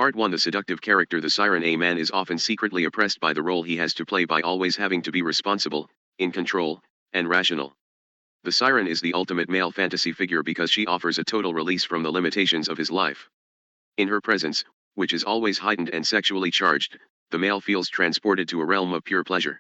Part 1. The seductive character. The siren. A man is often secretly oppressed by the role he has to play by always having to be responsible, in control, and rational. The siren is the ultimate male fantasy figure because she offers a total release from the limitations of his life. In her presence, which is always heightened and sexually charged, the male feels transported to a realm of pure pleasure.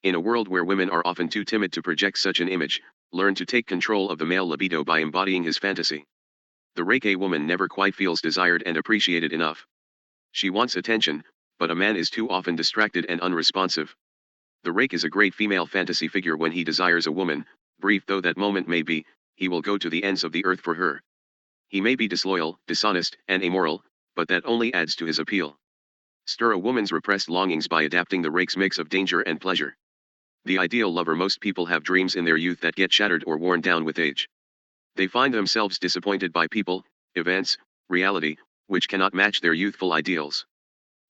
In a world where women are often too timid to project such an image, learn to take control of the male libido by embodying his fantasy. The Reiki woman never quite feels desired and appreciated enough. She wants attention, but a man is too often distracted and unresponsive. The Reiki is a great female fantasy figure. When he desires a woman, brief though that moment may be, he will go to the ends of the earth for her. He may be disloyal, dishonest, and immoral, but that only adds to his appeal. Stir a woman's repressed longings by adapting the Reiki's mix of danger and pleasure. The ideal lover. Most people have dreams in their youth that get shattered or worn down with age. They find themselves disappointed by people, events, reality, which cannot match their youthful ideals.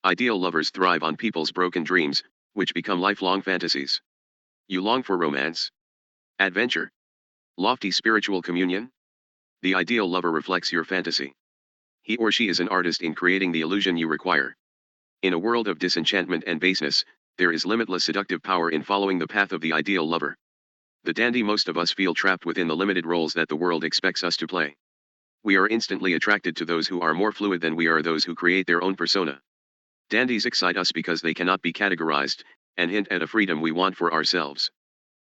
Ideal lovers thrive on people's broken dreams, which become lifelong fantasies. You long for romance, adventure, lofty spiritual communion? The ideal lover reflects your fantasy. He or she is an artist in creating the illusion you require. In a world of disenchantment and baseness, there is limitless seductive power in following the path of the ideal lover. The dandy. Most of us feel trapped within the limited roles that the world expects us to play. We are instantly attracted to those who are more fluid than we are, those who create their own persona. Dandies excite us because they cannot be categorized, and hint at a freedom we want for ourselves.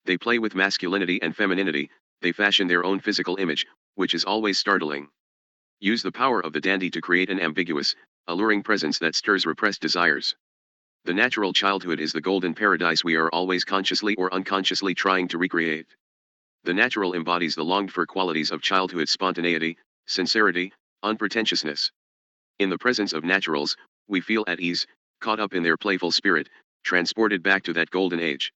They play with masculinity and femininity, they fashion their own physical image, which is always startling. Use the power of the dandy to create an ambiguous, alluring presence that stirs repressed desires. The natural childhood is the golden paradise we are always consciously or unconsciously trying to recreate. The natural embodies the longed-for qualities of childhood: spontaneity, sincerity, unpretentiousness. In the presence of naturals, we feel at ease, caught up in their playful spirit, transported back to that golden age.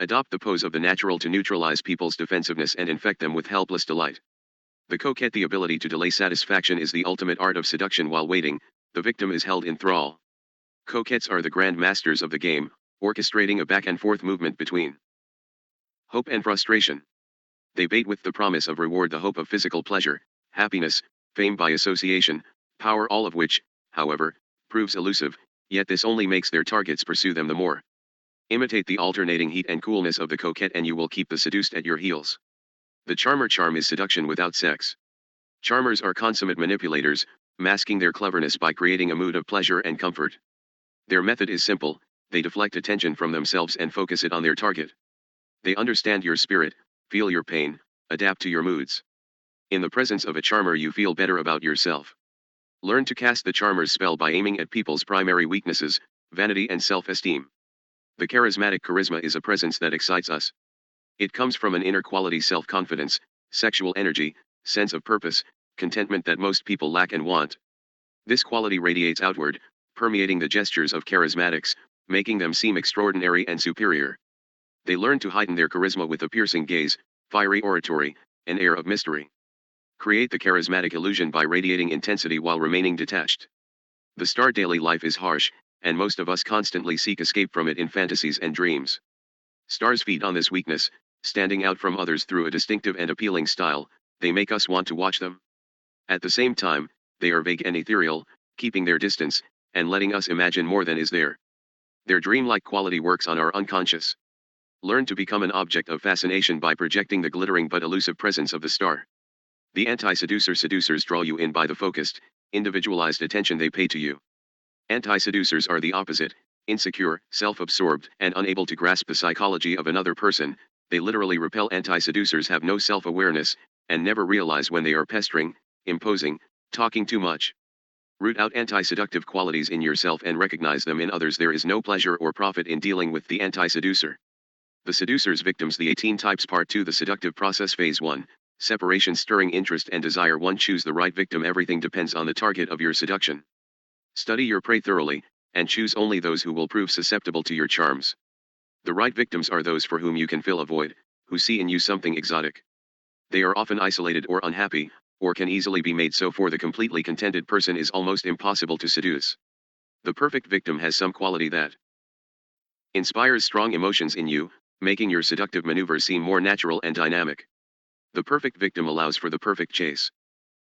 Adopt the pose of the natural to neutralize people's defensiveness and infect them with helpless delight. The coquette. The ability to delay satisfaction is the ultimate art of seduction. While waiting, the victim is held in thrall. Coquettes are the grand masters of the game, orchestrating a back-and-forth movement between hope and frustration. They bait with the promise of reward, the hope of physical pleasure, happiness, fame by association, power, all of which, however, proves elusive, yet this only makes their targets pursue them the more. Imitate the alternating heat and coolness of the coquette and you will keep the seduced at your heels. The charmer. Charm is seduction without sex. Charmers are consummate manipulators, masking their cleverness by creating a mood of pleasure and comfort. Their method is simple: they deflect attention from themselves and focus it on their target. They understand your spirit, feel your pain, adapt to your moods. In the presence of a charmer you feel better about yourself. Learn to cast the charmer's spell by aiming at people's primary weaknesses, vanity and self-esteem. The charismatic. Charisma is a presence that excites us. It comes from an inner quality: self-confidence, sexual energy, sense of purpose, contentment that most people lack and want. This quality radiates outward, permeating the gestures of charismatics, making them seem extraordinary and superior. They learn to heighten their charisma with a piercing gaze, fiery oratory, an air of mystery. Create the charismatic illusion by radiating intensity while remaining detached. The star. Daily life is harsh, and most of us constantly seek escape from it in fantasies and dreams. Stars feed on this weakness, standing out from others through a distinctive and appealing style. They make us want to watch them. At the same time, they are vague and ethereal, keeping their distance, and letting us imagine more than is there. Their dreamlike quality works on our unconscious. Learn to become an object of fascination by projecting the glittering but elusive presence of the star. The anti-seducer. Seducers draw you in by the focused, individualized attention they pay to you. Anti-seducers are the opposite: insecure, self-absorbed, and unable to grasp the psychology of another person. They literally repel. Anti-seducers have no self-awareness, and never realize when they are pestering, imposing, talking too much. Root out anti-seductive qualities in yourself and recognize them in others. There is no pleasure or profit in dealing with the anti-seducer. The seducer's victims. The 18 types. Part 2. The seductive process. Phase 1. Separation. Stirring interest and desire. 1. Choose the right victim. Everything depends on the target of your seduction. Study your prey thoroughly, and choose only those who will prove susceptible to your charms. The right victims are those for whom you can fill a void, who see in you something exotic. They are often isolated or unhappy, or can easily be made so. For the completely contented person is almost impossible to seduce. The perfect victim has some quality that inspires strong emotions in you, making your seductive maneuver seem more natural and dynamic. The perfect victim allows for the perfect chase.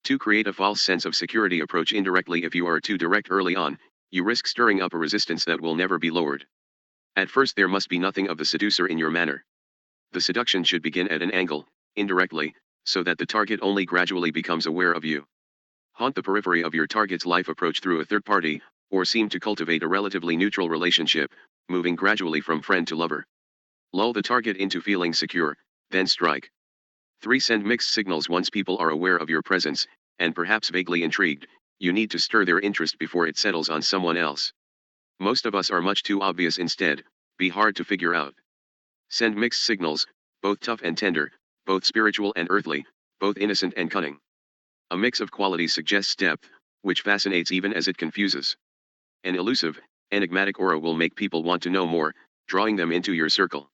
To create a false sense of security, approach indirectly. If you are too direct early on, you risk stirring up a resistance that will never be lowered. At first there must be nothing of the seducer in your manner. The seduction should begin at an angle, indirectly, so that the target only gradually becomes aware of you. Haunt the periphery of your target's life. Approach through a third party, or seem to cultivate a relatively neutral relationship, moving gradually from friend to lover. Lull the target into feeling secure, then strike. 3. Send mixed signals. Once people are aware of your presence, and perhaps vaguely intrigued, you need to stir their interest before it settles on someone else. Most of us are much too obvious. Instead, be hard to figure out. Send mixed signals, both tough and tender, both spiritual and earthly, both innocent and cunning. A mix of qualities suggests depth, which fascinates even as it confuses. An elusive, enigmatic aura will make people want to know more, drawing them into your circle.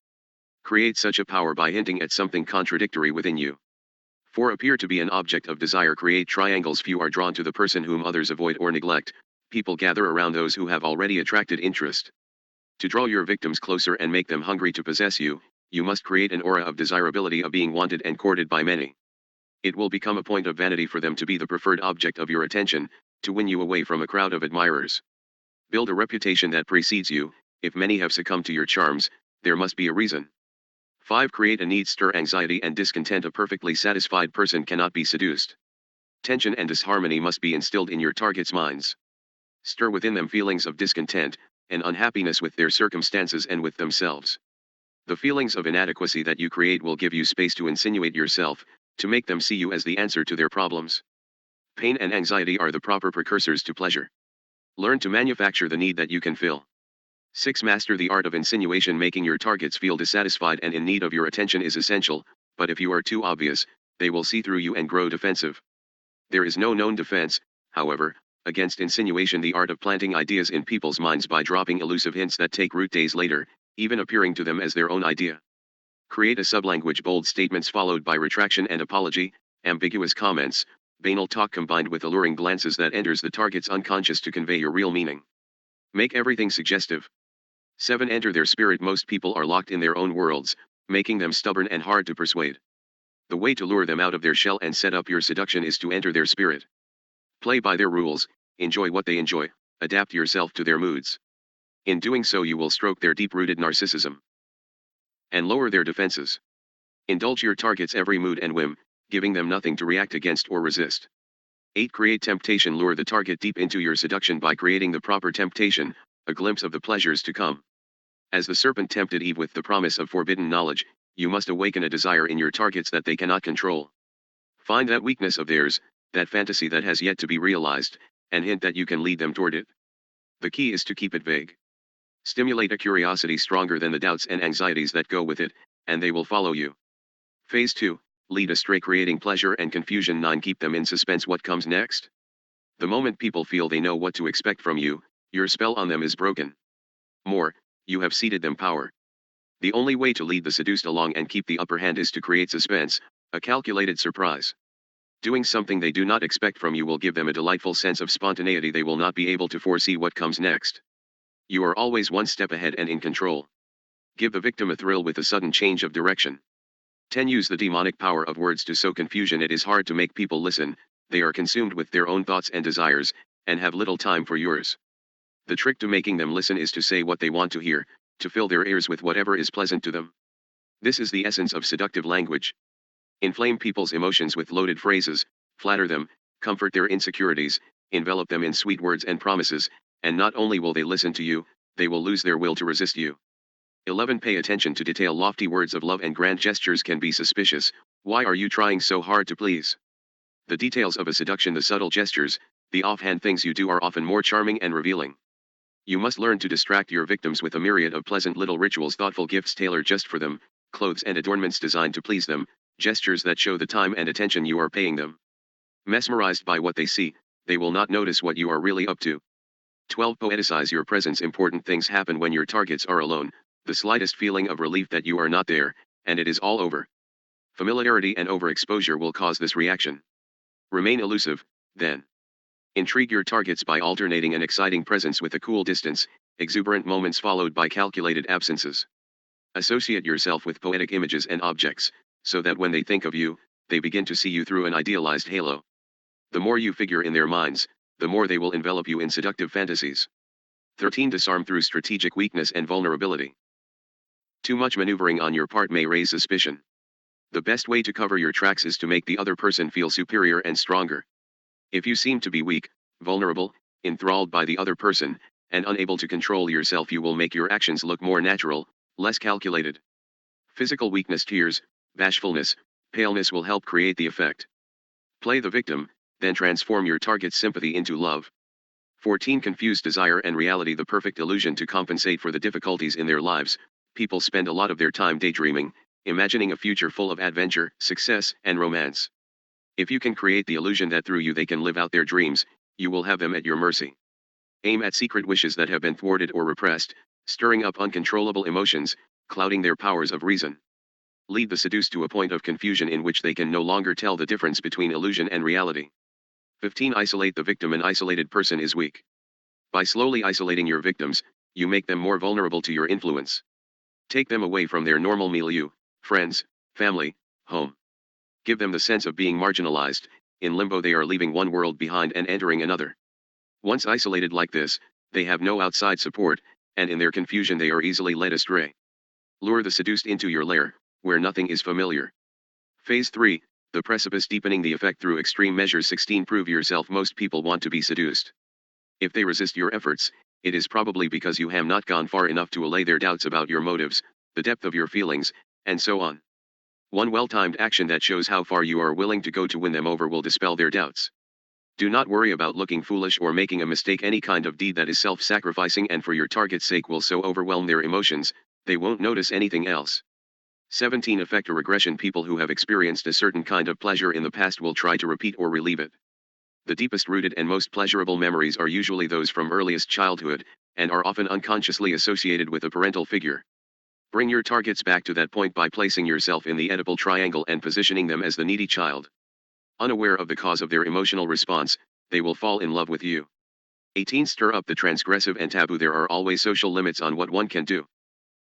Create such a power by hinting at something contradictory within you. 4. Appear to be an object of desire. Create triangles. Few are drawn to the person whom others avoid or neglect. People gather around those who have already attracted interest. To draw your victims closer and make them hungry to possess you, you must create an aura of desirability, of being wanted and courted by many. It will become a point of vanity for them to be the preferred object of your attention, to win you away from a crowd of admirers. Build a reputation that precedes you. If many have succumbed to your charms, there must be a reason. 5. Create a need. Stir anxiety and discontent. A perfectly satisfied person cannot be seduced. Tension and disharmony must be instilled in your target's minds. Stir within them feelings of discontent and unhappiness with their circumstances and with themselves. The feelings of inadequacy that you create will give you space to insinuate yourself, to make them see you as the answer to their problems. Pain and anxiety are the proper precursors to pleasure. Learn to manufacture the need that you can fill. 6. Master the art of insinuation. Making your targets feel dissatisfied and in need of your attention is essential, but if you are too obvious, they will see through you and grow defensive. There is no known defense, however, against insinuation. The art of planting ideas in people's minds by dropping elusive hints that take root days later, even appearing to them as their own idea. Create a sublanguage. Bold statements followed by retraction and apology, ambiguous comments, banal talk combined with alluring glances that enters the target's unconscious to convey your real meaning. Make everything suggestive. 7. Enter their spirit. Most people are locked in their own worlds, making them stubborn and hard to persuade. The way to lure them out of their shell and set up your seduction is to enter their spirit. Play by their rules, enjoy what they enjoy, adapt yourself to their moods. In doing so you will stroke their deep-rooted narcissism and lower their defenses. Indulge your target's every mood and whim, giving them nothing to react against or resist. 8. Create temptation. Lure the target deep into your seduction by creating the proper temptation, a glimpse of the pleasures to come. As the serpent tempted Eve with the promise of forbidden knowledge, you must awaken a desire in your targets that they cannot control. Find that weakness of theirs, that fantasy that has yet to be realized, and hint that you can lead them toward it. The key is to keep it vague. Stimulate a curiosity stronger than the doubts and anxieties that go with it, and they will follow you. Phase 2. Lead astray. Creating pleasure and confusion. 9. Keep them in suspense. What comes next? The moment people feel they know what to expect from you, your spell on them is broken. More, you have ceded them power. The only way to lead the seduced along and keep the upper hand is to create suspense, a calculated surprise. Doing something they do not expect from you will give them a delightful sense of spontaneity. They will not be able to foresee what comes next. You are always one step ahead and in control. Give the victim a thrill with a sudden change of direction. 10. Use the demonic power of words to sow confusion. It is hard to make people listen. They are consumed with their own thoughts and desires, and have little time for yours. The trick to making them listen is to say what they want to hear, to fill their ears with whatever is pleasant to them. This is the essence of seductive language. Inflame people's emotions with loaded phrases, flatter them, comfort their insecurities, envelop them in sweet words and promises, and not only will they listen to you, they will lose their will to resist you. 11. Pay attention to detail. Lofty words of love and grand gestures can be suspicious. Why are you trying so hard to please? The details of a seduction, the subtle gestures, the offhand things you do are often more charming and revealing. You must learn to distract your victims with a myriad of pleasant little rituals, thoughtful gifts tailored just for them, clothes and adornments designed to please them, gestures that show the time and attention you are paying them. Mesmerized by what they see, they will not notice what you are really up to. 12. Poeticize your presence. Important things happen when your targets are alone, the slightest feeling of relief that you are not there, and it is all over. Familiarity and overexposure will cause this reaction. Remain elusive, then. Intrigue your targets by alternating an exciting presence with a cool distance, exuberant moments followed by calculated absences. Associate yourself with poetic images and objects, so that when they think of you, they begin to see you through an idealized halo. The more you figure in their minds, the more they will envelop you in seductive fantasies. 13. Disarm through strategic weakness and vulnerability. Too much maneuvering on your part may raise suspicion. The best way to cover your tracks is to make the other person feel superior and stronger. If you seem to be weak, vulnerable, enthralled by the other person, and unable to control yourself, you will make your actions look more natural, less calculated. Physical weakness, tears, bashfulness, paleness will help create the effect. Play the victim, then transform your target's sympathy into love. 14. Confuse desire and reality. The perfect illusion to compensate for the difficulties in their lives. People spend a lot of their time daydreaming, imagining a future full of adventure, success, and romance. If you can create the illusion that through you they can live out their dreams, you will have them at your mercy. Aim at secret wishes that have been thwarted or repressed, stirring up uncontrollable emotions, clouding their powers of reason. Lead the seduced to a point of confusion in which they can no longer tell the difference between illusion and reality. 15. Isolate the victim. An isolated person is weak. By slowly isolating your victims, you make them more vulnerable to your influence. Take them away from their normal milieu, friends, family, home. Give them the sense of being marginalized. In limbo, they are leaving one world behind and entering another. Once isolated like this, they have no outside support, and in their confusion they are easily led astray. Lure the seduced into your lair, where nothing is familiar. Phase 3, the precipice. Deepening the effect through extreme measures. 16. Prove yourself. Most people want to be seduced. If they resist your efforts, it is probably because you have not gone far enough to allay their doubts about your motives, the depth of your feelings, and so on. One well-timed action that shows how far you are willing to go to win them over will dispel their doubts. Do not worry about looking foolish or making a mistake. Any kind of deed that is self-sacrificing and for your target's sake will so overwhelm their emotions, they won't notice anything else. 17. Effect or regression. People who have experienced a certain kind of pleasure in the past will try to repeat or relieve it. The deepest rooted and most pleasurable memories are usually those from earliest childhood, and are often unconsciously associated with a parental figure. Bring your targets back to that point by placing yourself in the Oedipal triangle and positioning them as the needy child. Unaware of the cause of their emotional response, they will fall in love with you. 18. Stir up the transgressive and taboo. There are always social limits on what one can do.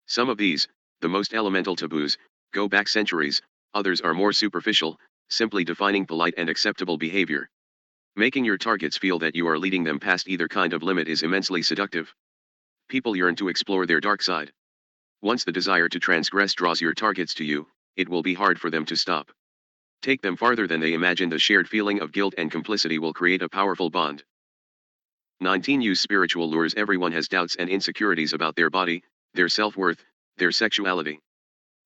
Some of these, the most elemental taboos, go back centuries, others are more superficial, simply defining polite and acceptable behavior. Making your targets feel that you are leading them past either kind of limit is immensely seductive. People yearn to explore their dark side. Once the desire to transgress draws your targets to you, it will be hard for them to stop. Take them farther than they imagine. The shared feeling of guilt and complicity will create a powerful bond. 19. Use spiritual lures. Everyone has doubts and insecurities about their body, their self-worth, their sexuality.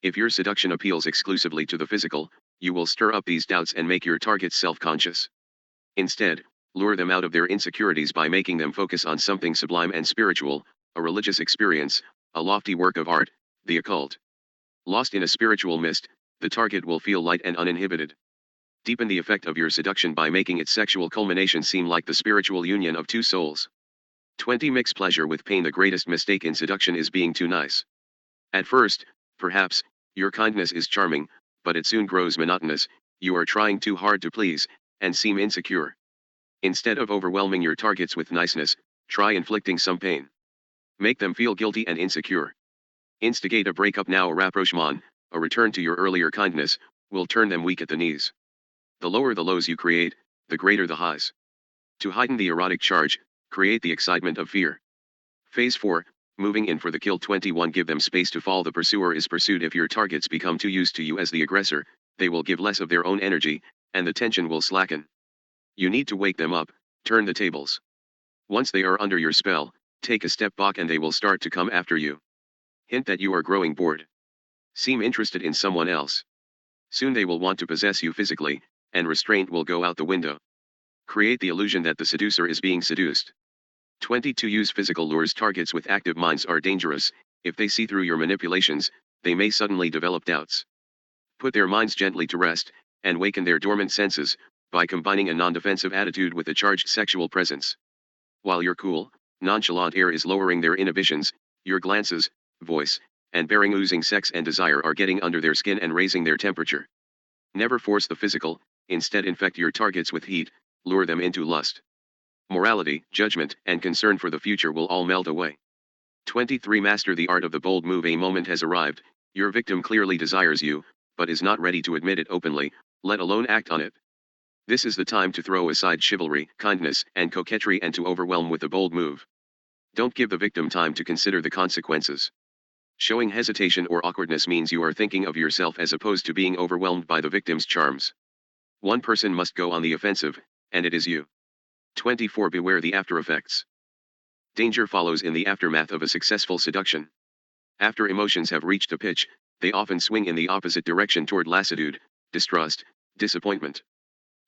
If your seduction appeals exclusively to the physical, you will stir up these doubts and make your targets self-conscious. Instead, lure them out of their insecurities by making them focus on something sublime and spiritual, a religious experience, a lofty work of art, the occult. Lost in a spiritual mist, the target will feel light and uninhibited. Deepen the effect of your seduction by making its sexual culmination seem like the spiritual union of two souls. 20. Mix pleasure with pain. The greatest mistake in seduction is being too nice. At first, perhaps, your kindness is charming, but it soon grows monotonous. You are trying too hard to please, and seem insecure. Instead of overwhelming your targets with niceness, try inflicting some pain. Make them feel guilty and insecure. Instigate a breakup now. A rapprochement, a return to your earlier kindness, will turn them weak at the knees. The lower the lows you create, the greater the highs. To heighten the erotic charge, create the excitement of fear. Phase 4, moving in for the kill. 21. Give them space to fall. The pursuer is pursued. If your targets become too used to you as the aggressor, they will give less of their own energy, and the tension will slacken. You need to wake them up, turn the tables. Once they are under your spell, take a step back and they will start to come after you. Hint that you are growing bored. Seem interested in someone else. Soon they will want to possess you physically, and restraint will go out the window. Create the illusion that the seducer is being seduced. 22. Use physical lures. Targets with active minds are dangerous. If they see through your manipulations, they may suddenly develop doubts. Put their minds gently to rest, and waken their dormant senses, by combining a non-defensive attitude with a charged sexual presence. While your cool, nonchalant air is lowering their inhibitions, your glances, voice, and bearing oozing sex and desire are getting under their skin and raising their temperature. Never force the physical, instead infect your targets with heat, lure them into lust. Morality, judgment, and concern for the future will all melt away. 23. Master the art of the bold move. A moment has arrived. Your victim clearly desires you, but is not ready to admit it openly, let alone act on it. This is the time to throw aside chivalry, kindness, and coquetry and to overwhelm with a bold move. Don't give the victim time to consider the consequences. Showing hesitation or awkwardness means you are thinking of yourself as opposed to being overwhelmed by the victim's charms. One person must go on the offensive, and it is you. 24. Beware the after effects. Danger follows in the aftermath of a successful seduction. After emotions have reached a pitch, they often swing in the opposite direction toward lassitude, distrust, disappointment.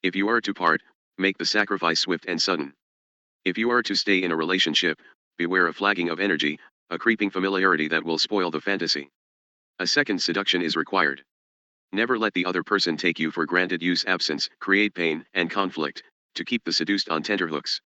If you are to part, make the sacrifice swift and sudden. If you are to stay in a relationship, beware a flagging of energy, a creeping familiarity that will spoil the fantasy. A second seduction is required. Never let the other person take you for granted. Use absence, create pain and conflict, to keep the seduced on tenterhooks.